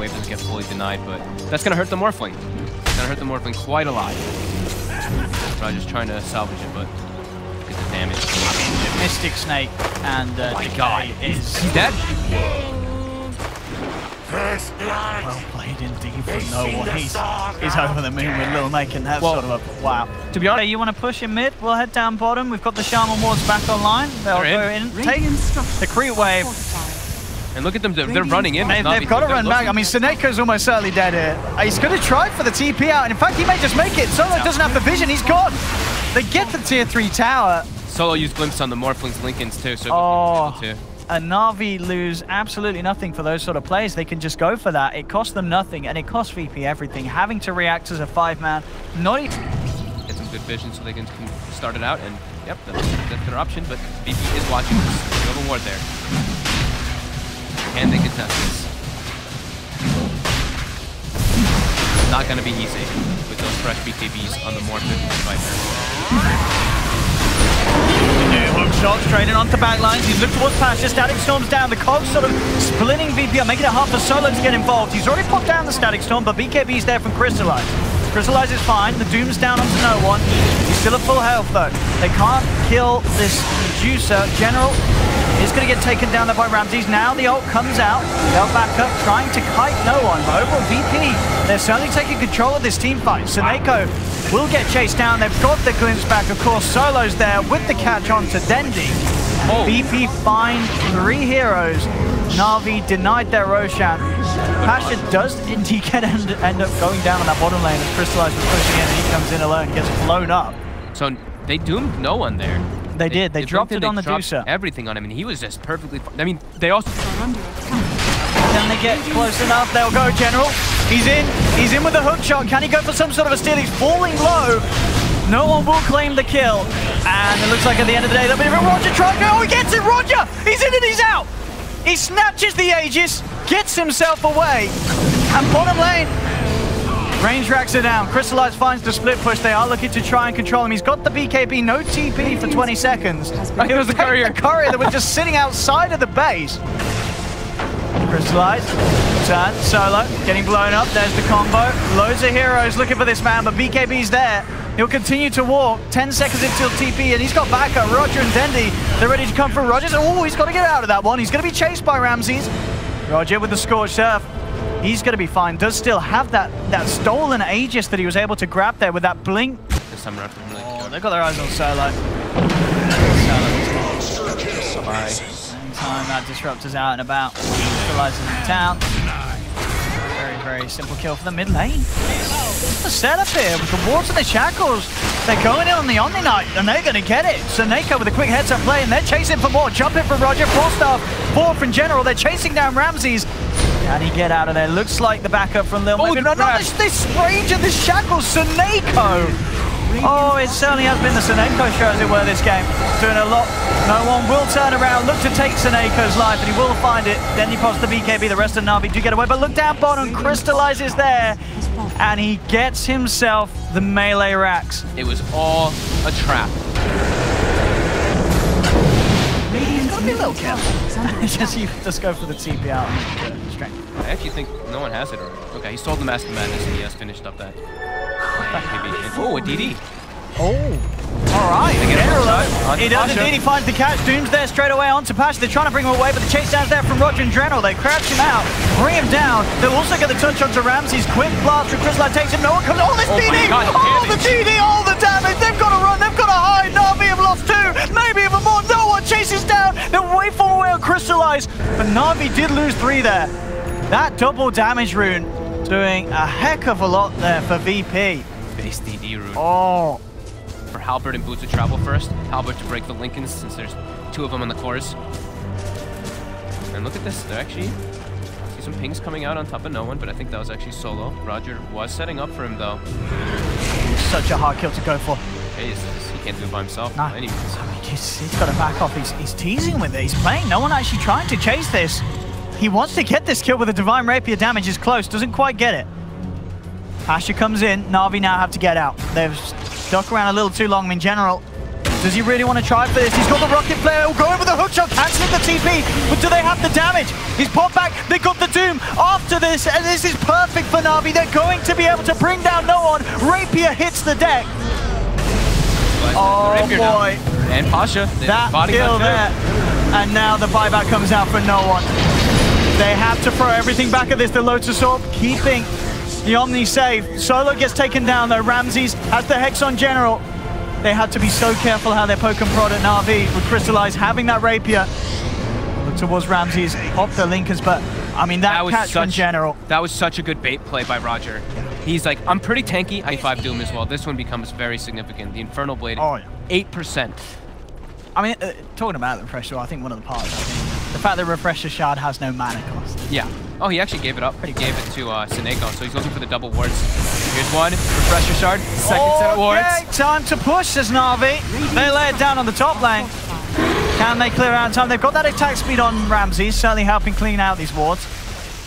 wave doesn't get fully denied, but that's gonna hurt the Morphling. It's gonna hurt the Morphling quite a lot. Roger's trying to salvage it, but get the damage. The Mystic Snake and oh my god, is dead. Well played indeed from No One. He's over the moon with Lil making that sort of a wow. To be honest, you want to push in mid? We'll head down bottom. We've got the Shaman Wards back online. They'll go in, take the creep wave. And look at them, they're running in. They've got to run back. I mean, Seneco's almost certainly dead here. He's going to try for the TP out, and in fact, he may just make it. Solo doesn't have the vision, he's gone. They get the tier 3 tower. Solo used Glimpse on the Morphlings Lincolns too, so and Na'Vi lose absolutely nothing for those sort of plays. They can just go for that. It costs them nothing, and it costs VP everything. Having to react as a 5-man, not even... Get some good vision so they can start it out, and yep, that's their option, but VP is watching. No reward there. Can they contest this? Not gonna be easy with those fresh BKBs on the Morphin fighter. Hook shot straight in onto backlines. He's looked towards Pasha. Static Storm's down. The Cogs sort of splitting VP up, making it hard for Solo to get involved. He's already popped down the Static Storm, but BKB's there from Crystallize. Crystallize is fine. The Doom's down onto No One. He's still at full health though. They can't kill this Juicer. General is going to get taken down there by Ramses. Now the ult comes out. They'll back up, trying to kite No One. But overall, VP, they're certainly taking control of this team fight. Seneco will get chased down. They've got the glimpse back. Of course, Solo's there with the catch onto Dendi. VP find 3 heroes. Na'Vi denied their Roshan. Pasha does indeed end up going down on that bottom lane as Crystallize was pushing in, and he comes in alone, gets blown up. So they doomed No One there. They did. They dropped it on the Juicer. Everything on him, and he was just perfectly fine. I mean, they also... Then they get close enough. They'll go General. He's in. He's in with the hook shot. Can he go for some sort of a steal? He's falling low. No one will claim the kill. And it looks like at the end of the day, there'll be a Roger trying to go. Oh, he gets it. Roger! He's in and he's out. He snatches the Aegis, gets himself away. And bottom lane, range racks are down. Crystallize finds the split push. They are looking to try and control him. He's got the BKB, no TP for 20 seconds. It was the courier that was just sitting outside of the base. Crystallize, turn, Solo, getting blown up. There's the combo. Loads of heroes looking for this man, but BKB's there. He'll continue to walk. 10 seconds until TP, and he's got backup. Roger and Dendi, they're ready to come for Rogers. Oh, he's got to get out of that one. He's going to be chased by Ramses. Roger with the Scorched Earth. He's going to be fine. Does still have that stolen Aegis that he was able to grab there with that blink. Oh, they've got their eyes on Solo. Time that Disruptor's out and about. Crystallizes in town. Very simple kill for the mid lane. The setup here with the wards and the shackles. They're going in on the Omni Knight and they're going to get it. Seneco with a quick heads up play and they're chasing for more. Jumping from Roger, 4-star, 4 from General. They're chasing down Ramses. Can he get out of there? Looks like the backup from Lil. Oh, no, this range of the shackles. Seneco. Oh, it certainly has been the Seneco show, as it were, this game. Doing a lot. No One will turn around, look to take Seneco's life, and he will find it. Then he pops the BKB. The rest of Na'Vi do get away, but look down bottom. Crystallizes there, and he gets himself the melee racks. It was all a trap. Gotta be a little careful. Just go for the TP out and strength. I actually think No One has it already. Okay, he sold the Mask of Madness, and he has finished up that. Oh, a DD. Oh, all right. He does indeed. He finds the catch. Doom's there straight away onto Pasha. They're trying to bring him away, but the chase down's there from Roger and General. They crouch him out, bring him down. They'll also get the touch onto Ramses. Quick blast from Crystallize takes him. No one comes. Oh, this DD! Oh, the DD! All the damage. They've got to run. They've got to hide. Na'Vi have lost 2. Maybe even more. No One chases down. They're way far away on Crystallize, but Na'Vi did lose 3 there. That double damage rune doing a heck of a lot there for VP. Base DD rune. Oh. For Halberd and Boots to travel first. Halberd to break the Lincolns since there's 2 of them on the cores. And look at this. They're actually... see some pings coming out on top of No One, but I think that was actually Solo. Roger was setting up for him though. Such a hard kill to go for. Jesus, he can't do it by himself by any means. I mean, he's got to back off. He's teasing with it. He's playing. No One actually trying to chase this. He wants to get this kill with a Divine Rapier. Damage is close. Doesn't quite get it. Pasha comes in. Na'Vi now have to get out. They've stuck around a little too long. In general, Does he really want to try for this? He's got the rocket flare, going with the hook shot, cancelling the TP, but do they have the damage? He's popped back, they got the Doom after this, and this is perfect for Na'Vi. They're going to be able to bring down no one. Rapier hits the deck. Oh boy. And Pasha, that kill there. And now the buyback comes out for no one. They have to throw everything back at this. The Lotus Orb keeping the Omni safe. Solo gets taken down though. Ramses has the Hex on General. They had to be so careful how they poke and prod at Na'Vi with Crystallize having that Rapier. Look towards Ramses, pop the Linkers, but I mean that catch from General. That was such a good bait play by Roger. He's like, I'm pretty tanky, I 5 Doom as well. This one becomes very significant. The Infernal Blade, 8%. I mean, talking about the Refresher, I think one of the parts, the fact that Refresher Shard has no mana cost. Yeah. Oh, he actually gave it up. He gave it to Seneko, so he's looking for the double wards. Here's one, Refresher Shard, second set of wards. Okay, time to push, says Na'Vi. They lay it down on the top lane. Can they clear out in time? They've got that attack speed on Ramses, certainly helping clean out these wards.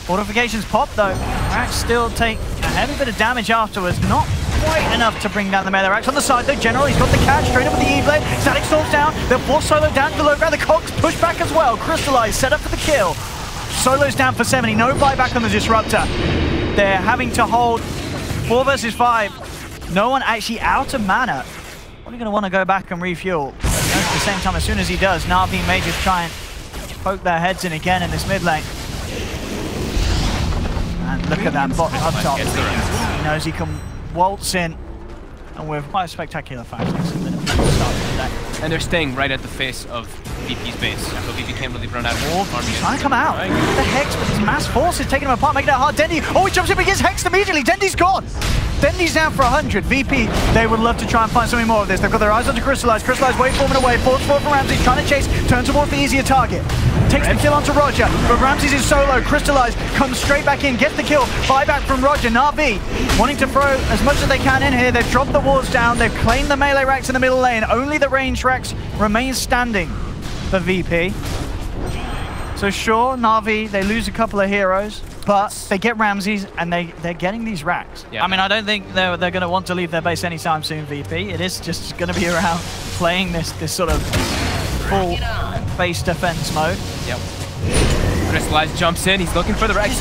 Fortifications pop though. Rax still take a heavy bit of damage afterwards. Not quite enough to bring down the melee. Rax on the side though. General, he's got the catch straight up with the E-Blade. Static Storm's down. They'll force Solo down to the low ground. The Cogs push back as well. Crystallize set up for the kill. Solo's down for 70. No buyback on the Disruptor. They're having to hold 4 versus 5. No one actually out of mana. Probably going to want to go back and refuel. At the same time, as soon as he does, Na'Vi may just try and poke their heads in again in this mid lane. And look at that bot up top. He knows he can waltz in, and with quite a spectacular fashion. And they're staying right at the face of VP's base, so VP can't really run out of army. He's trying to come out. Right. The Hex, but his mass force is taking him apart, making it hard. Dendy, he jumps in, but he gets Hexed immediately. Dendy's gone. Dendy's down for 100. VP, they would love to try and find something more of this. They've got their eyes onto Crystallize. Crystallize waveforming away. Force forward for Ramses, trying to chase, turn towards the easier target. Takes the kill onto Roger, but Ramses is solo. Crystallize comes straight back in, gets the kill. Buyback from Roger. Na'Vi wanting to throw as much as they can in here. They've dropped the wards down. They've claimed the melee racks in the middle lane. Only the range racks remain standing for VP. So sure, Na'Vi, they lose a couple of heroes, but they get Ramses and they're getting these racks. Yeah. I mean, I don't think they're going to want to leave their base anytime soon, VP. It is just going to be around playing this sort of full base defense mode. Yep. Crystallize jumps in, he's looking for the racks.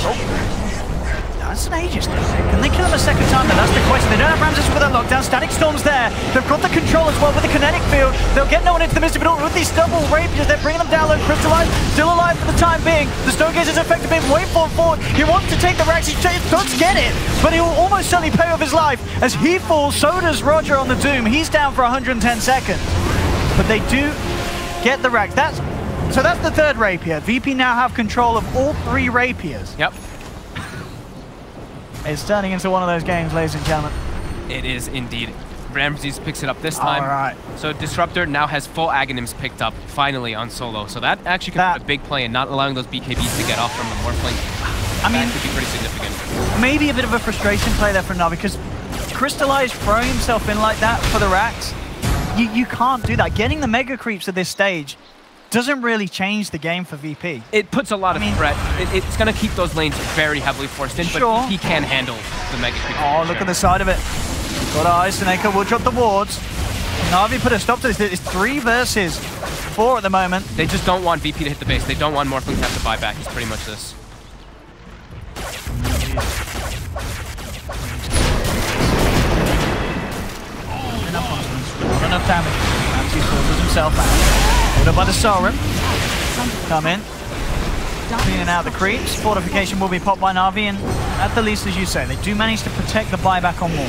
That's an Aegis. Can they kill him a second time? That's the question. They don't have Ramses with a lockdown. Static Storm's there. They've got the control as well with the kinetic field. They'll get no one into the Mystic, but with these double rapiers, they're bringing them down low. Crystallize still alive for the time being. The Stonegaze is effective in waveform forward. He wants to take the racks. He does get it, but he will almost certainly pay off his life. As he falls, so does Roger on the Doom. He's down for 110 seconds. But they do get the racks. So that's the third rapier. VP now have control of all 3 rapiers. Yep. It's turning into one of those games, ladies and gentlemen. It is indeed. Ramses picks it up this time. All right. So Disruptor now has full Aghanims picked up, finally, on solo. So that actually could be a big play in not allowing those BKBs to get off from the Morphling. I mean, that could be pretty significant. Maybe a bit of a frustration play there for Na'Vi, because Crystallize throwing himself in like that for the racks, you can't do that. Getting the Mega Creeps at this stage doesn't really change the game for VP. It puts a lot of threat. It's going to keep those lanes very heavily forced in, but he can handle the Mega Creep. Oh, look at the side of it. Got eyes, Seneko will drop the wards. Na'Vi put a stop to this. It's 3 versus 4 at the moment. They just don't want VP to hit the base. They don't want Morphling to have to buy back. It's pretty much this. Not enough damage. Ramses forces himself out. Put up by the Sorin. Come in. Cleaning out the creeps. Fortification will be popped by Na'Vi, and at the least, as you say, they do manage to protect the buyback on more.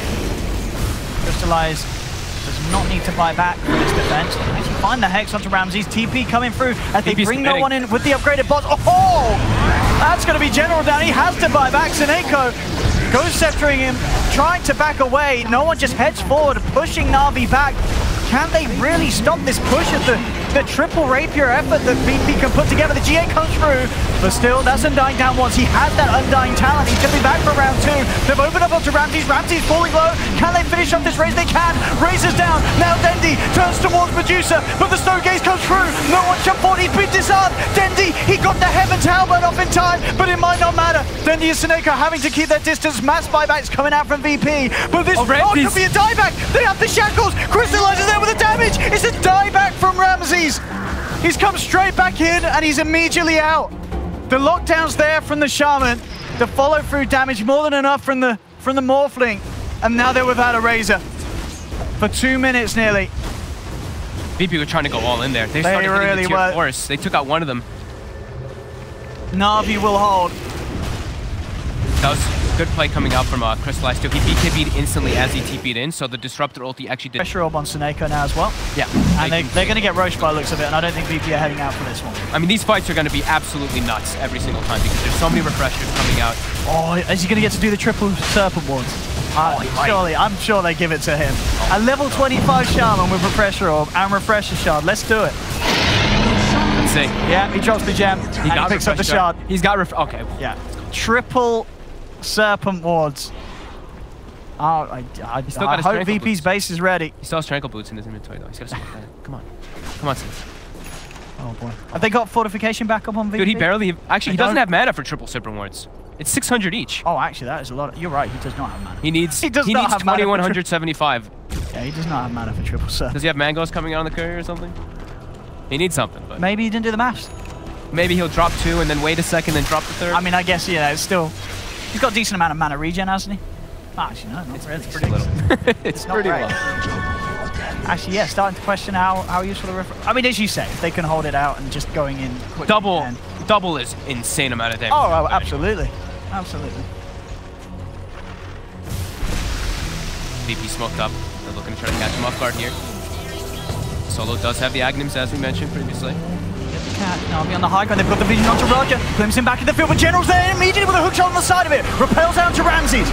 Crystallize does not need to buy back for this defense. They actually find the Hex onto Ramses. TP coming through as they bring no one in with the upgraded bots. Oh! That's going to be General down. He has to buy back. Seneko goes sceptering him, trying to back away. No one just heads forward, pushing Na'Vi back. Can they really stop this push at the triple rapier effort that VP can put together? The GA comes through, But still, that's Undying down once. He has that Undying talent. He's going to be back for round 2. They've opened up onto Ramses. Ramses falling low. Can they finish off this race? They can. Razor's down. Now Dendi turns towards Medusa, but the Stone Gaze comes through. No one shot forward. He's been disarmed. Dendi, he got the Heaven's Halberd off in time, but it might not matter. Dendi and Seneca having to keep their distance. Mass buybacks coming out from VP, but this could be a dieback. They have the shackles. Crystallizes there with the damage. It's a dieback from Ramses. He's come straight back in and he's immediately out. The lockdown's there from the Shaman. The follow through damage more than enough from the Morphling, and now they're without a Razor for 2 minutes nearly. VP were trying to go all in there. They started hitting the tier 4s. They took out one of them. Na'Vi will hold. That was a good play coming out from Crystallized too. He BKB'd instantly as he TP'd in, so the Disruptor ulti actually did. Pressure orb on Seneca now as well. Yeah. And they're going to get Roche by the looks of it, and I don't think VP are heading out for this one. I mean, these fights are going to be absolutely nuts every single time because there's so many refreshers coming out. Oh, is he going to get to do the triple Serpent Wards? Surely, I'm sure they give it to him. A level 25 Shaman with Refresher Orb and Refresher Shard. Let's do it. Let's see. Yeah, he drops the gem and he picks up the shard. He's got okay. Yeah. Triple Serpent Wards. Oh, I hope VP's base is ready. He still has Tranquil Boots in his inventory though. He's got to support that. Come on. Come on, Sis. Oh boy. Have they got fortification back up on VP? Dude, he barely... Actually, he doesn't have mana for triple Serpent Wards. It's 600 each. Oh, actually, that is a lot. You're right, he does not have mana. He needs 2175. Yeah, he does not have mana for triple Serpent. Does he have mangoes coming out on the courier or something? He needs something, but... Maybe he didn't do the maths. Maybe he'll drop 2 and then wait a second, then drop the 3rd. I mean, I guess, yeah, it's still... He's got a decent amount of mana regen, hasn't he? Oh, actually, no, not really. It's pretty little. It's pretty low. Actually, yeah, starting to question how useful the I mean, as you say, if they can hold it out and just going in quickly. Double is insane amount of damage. Oh, absolutely. Absolutely. VP smoked up. They're looking to try to catch him off guard here. Solo does have the Agnims, as we mentioned previously. Na'Vi on the high ground, they've got the vision onto Roger. Glimpse him back in the field, but General's there immediately with a hook shot on the side of it. Repels down to Ramses.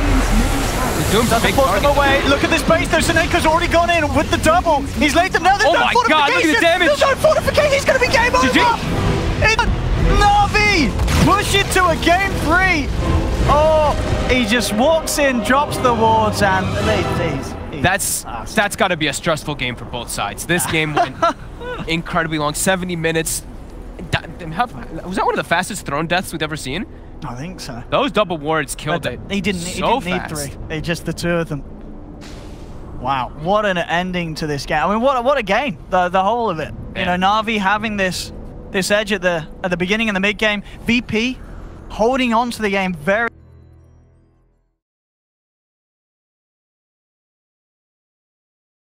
Doesn't force them away. Look at this base though, Seneca's already gone in with the double. He's laid them down, there's no fortification. God, look at the damage. There's no fortification, he's going to be game over. Na'Vi push it to a game 3. Oh, he just walks in, drops the wards, and that's got to be a stressful game for both sides. This game went incredibly long, 70 minutes. Was that one of the fastest throne deaths we've ever seen? I think so. Those double wards killed it. He didn't need 3. They just the 2 of them. Wow, what an ending to this game. I mean, what a game. The whole of it. Yeah. You know, Na'Vi having this edge at the beginning and the mid game. VP holding on to the game very